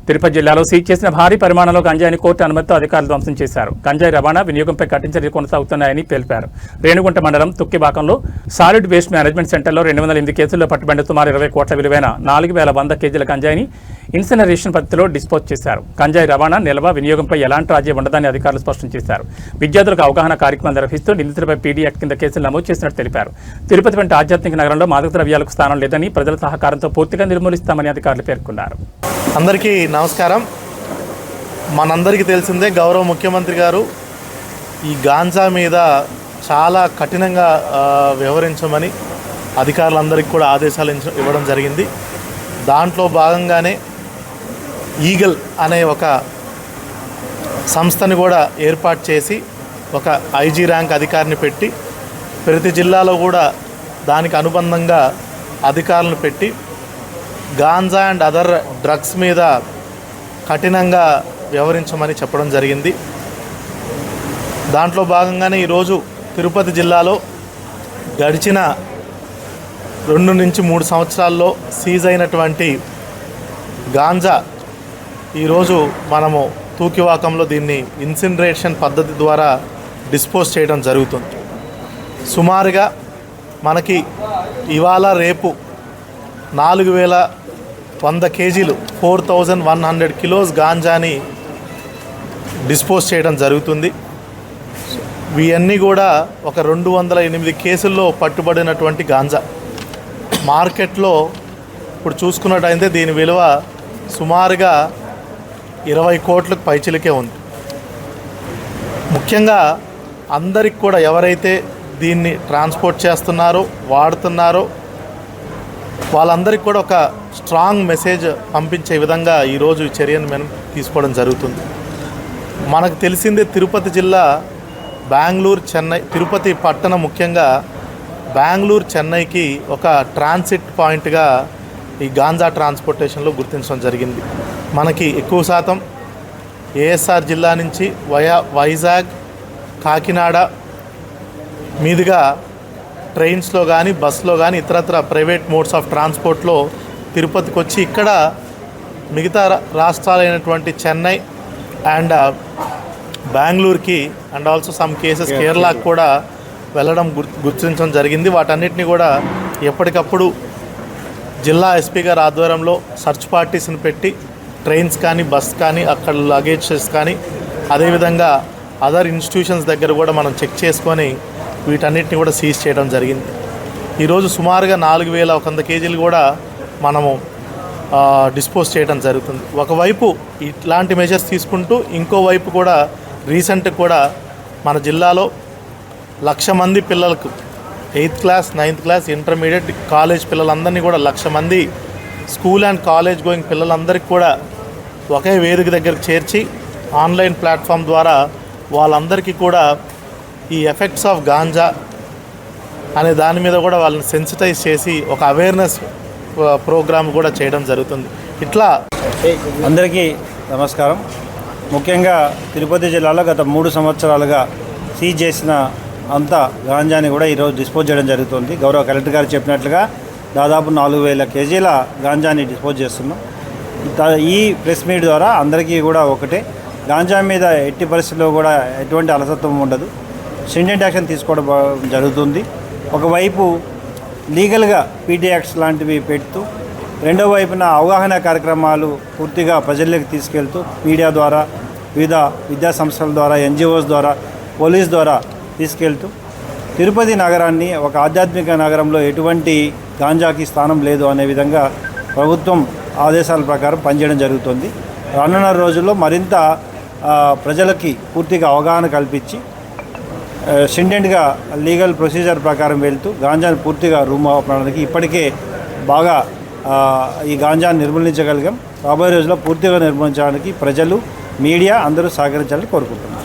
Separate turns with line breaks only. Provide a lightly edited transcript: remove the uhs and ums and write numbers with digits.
తిరుపతి జిల్లాలో సీజ్ చేసిన భారీ పరిమాణంలో గంజాయిని కోర్టు అనుమతితో అధికారులు ధ్వంసం చేశారు. గంజాయి రవాణా వినియోగంపై కఠిన చర్యలు కొనసాగుతున్నాయని తెలిపారు. రేణిగుంట మండలం తుక్కిబాకంలో సాలిడ్ వేస్ట్ మేనేజ్మెంట్ సెంటర్లో 208 కేసుల్లో పట్టుబడిన సుమారు 20 కోట్ల విలువైన 4100 కేజీల గంజాయిని ఇన్సినరేషన్ పద్ధతిలో డిస్పోజ్ చేశారు. గంజాయి రవాణా, నిల్వ, వినియోగంపై ఎలాంటి రాజీ ఉండదని అధికారులు స్పష్టం చేశారు. విద్యార్థులకు అవగాహన కార్యక్రమం నిర్వహిస్తూ నిందితులపై పీడీ యాక్ట్ కింద కేసులు నమోదు చేసినట్టు తెలిపారు. తిరుపతి వంటి ఆధ్యాత్మిక నగరంలో మాదక ద్రవ్యాలకు స్థానం లేదని, ప్రజల సహకారంతో పూర్తిగా నిర్మూలిస్తామని అధికారులు పేర్కొన్నారు.
అందరికీ నమస్కారం. మనందరికీ తెలిసిందే, గౌరవ ముఖ్యమంత్రి గారు ఈ గాంజా మీద చాలా కఠినంగా వ్యవహరించమని అధికారులందరికీ కూడా ఆదేశాలు ఇవ్వడం జరిగింది. దాంట్లో భాగంగానే ఈగల్ అనే ఒక సంస్థని కూడా ఏర్పాటు చేసి ఒక ఐజీ ర్యాంక్ అధికారిని పెట్టి ప్రతి జిల్లాలో కూడా దానికి అనుబంధంగా అధికారులను పెట్టి గాంజా అండ్ అదర్ డ్రగ్స్ మీద కఠినంగా వ్యవహరించమని చెప్పడం జరిగింది. దాంట్లో భాగంగానే ఈరోజు తిరుపతి జిల్లాలో గడిచిన 2 నుంచి 3 సంవత్సరాల్లో సీజ్ అయినటువంటి గాంజా ఈరోజు మనము తూకివాకంలో దీన్ని ఇన్సినరేషన్ పద్ధతి ద్వారా డిస్పోజ్ చేయడం జరుగుతుంది. సుమారుగా మనకి ఇవాళ రేపు 4100 కేజీలు 4100 కిలోస్ గాంజాని డిస్పోజ్ చేయడం జరుగుతుంది. ఇవన్నీ కూడా ఒక 208 కేసుల్లో పట్టుబడినటువంటి గాంజా. మార్కెట్లో ఇప్పుడు చూసుకున్నట్టయితే దీని విలువ సుమారుగా 20 కోట్లకు పైచిలకే ఉంది. ముఖ్యంగా అందరికి కూడా ఎవరైతే దీన్ని ట్రాన్స్పోర్ట్ చేస్తున్నారో, వాడుతున్నారో వాళ్ళందరికీ కూడా ఒక స్ట్రాంగ్ మెసేజ్ పంపించే విధంగా ఈరోజు ఈ చర్యను మనం తీసుకోవడం జరుగుతుంది. మనకు తెలిసిందే, తిరుపతి జిల్లా, బెంగళూరు, చెన్నై, తిరుపతి పట్టణం ముఖ్యంగా బెంగళూరు, చెన్నైకి ఒక ట్రాన్సిట్ పాయింట్గా ఈ గాంజా ట్రాన్స్పోర్టేషన్లో గుర్తించడం జరిగింది. మనకి ఎక్కువ శాతం ఏఎస్ఆర్ జిల్లా నుంచి వైజాగ్, కాకినాడ మీదుగా ట్రైన్స్లో కానీ, బస్సులో కానీ, ఇతరత్ర ప్రైవేట్ మోడ్స్ ఆఫ్ ట్రాన్స్పోర్ట్లో తిరుపతికి వచ్చి ఇక్కడ మిగతా రాష్ట్రాలైనటువంటి చెన్నై అండ్ బెంగళూరుకి అండ్ ఆల్సో సమ్ కేసెస్ కేరళకు కూడా వెళ్ళడం గుర్తించడం జరిగింది. వాటన్నిటిని కూడా ఎప్పటికప్పుడు జిల్లా ఎస్పీ గారి ఆధ్వర్యంలో సర్చ్ పార్టీస్ని పెట్టి ట్రైన్స్ కానీ, బస్ కానీ, అక్కడ లగేజెస్ కానీ, అదేవిధంగా అదర్ ఇన్స్టిట్యూషన్స్ దగ్గర కూడా మనం చెక్ చేసుకొని వీటన్నిటిని కూడా సీజ్ చేయడం జరిగింది. ఈరోజు సుమారుగా 4100 కేజీలు కూడా మనము డిస్పోజ్ చేయడం జరుగుతుంది. ఒకవైపు ఇట్లాంటి మెజర్స్ తీసుకుంటూ ఇంకోవైపు కూడా రీసెంట్గా కూడా మన జిల్లాలో 1,00,000 మంది పిల్లలకు 8th class, 9th class, intermediate, college పిల్లలందరినీ కూడా 1,00,000 మంది స్కూల్ అండ్ కాలేజ్ గోయింగ్ పిల్లలందరికీ కూడా ఒకే వేదిక దగ్గరకు చేర్చి ఆన్లైన్ ప్లాట్ఫామ్ ద్వారా వాళ్ళందరికీ కూడా ఈ ఎఫెక్ట్స్ ఆఫ్ గాంజా అనే దాని మీద కూడా వాళ్ళని సెన్సిటైజ్ చేసి ఒక అవేర్నెస్ ప్రోగ్రామ్ కూడా చేయడం జరుగుతుంది. ఇట్లా
అందరికీ నమస్కారం. ముఖ్యంగా తిరుపతి జిల్లాలో గత 3 సంవత్సరాలుగా సీజ్ చేసిన అంతా గాంజాని కూడా ఈరోజు డిస్పోజ్ చేయడం జరుగుతుంది. గౌరవ కలెక్టర్ గారు చెప్పినట్లుగా దాదాపు 4000 కేజీల గాంజాని డిస్పోజ్ చేస్తున్నాం. ఈ ప్రెస్ మీట్ ద్వారా అందరికీ కూడా ఒకటే, గాంజా మీద ఎట్టి పరిస్థితుల్లో కూడా ఎటువంటి అలసత్వం ఉండదు, స్ట్రింజెంట్ యాక్షన్ తీసుకోవడం జరుగుతుంది. ఒకవైపు లీగల్గా పీడీ యాక్ట్స్ లాంటివి పెడుతూ, రెండో వైపున అవగాహన కార్యక్రమాలు పూర్తిగా ప్రజల్లోకి తీసుకెళ్తూ మీడియా ద్వారా, వివిధ విద్యా సంస్థల ద్వారా, ఎన్జిఓస్ ద్వారా, పోలీస్ ద్వారా తీసుకెళ్తూ తిరుపతి నగరాన్ని ఒక ఆధ్యాత్మిక నగరంలో ఎటువంటి గాంజాకి స్థానం లేదు అనే విధంగా ప్రభుత్వం ఆదేశాల ప్రకారం పనిచేయడం జరుగుతుంది. రానున్న రోజుల్లో మరింత ప్రజలకి పూర్తిగా అవగాహన కల్పించి స్ట్రింజెంట్గా లీగల్ ప్రొసీజర్ ప్రకారం వెళ్తూ గాంజాను పూర్తిగా రూమ్ ఆపడానికి ఇప్పటికే బాగా ఈ గాంజాను నిర్మూలించగలిగాం. రాబోయే రోజుల్లో పూర్తిగా నిర్మూలించడానికి ప్రజలు, మీడియా అందరూ సహకరించాలని కోరుకుంటున్నాం.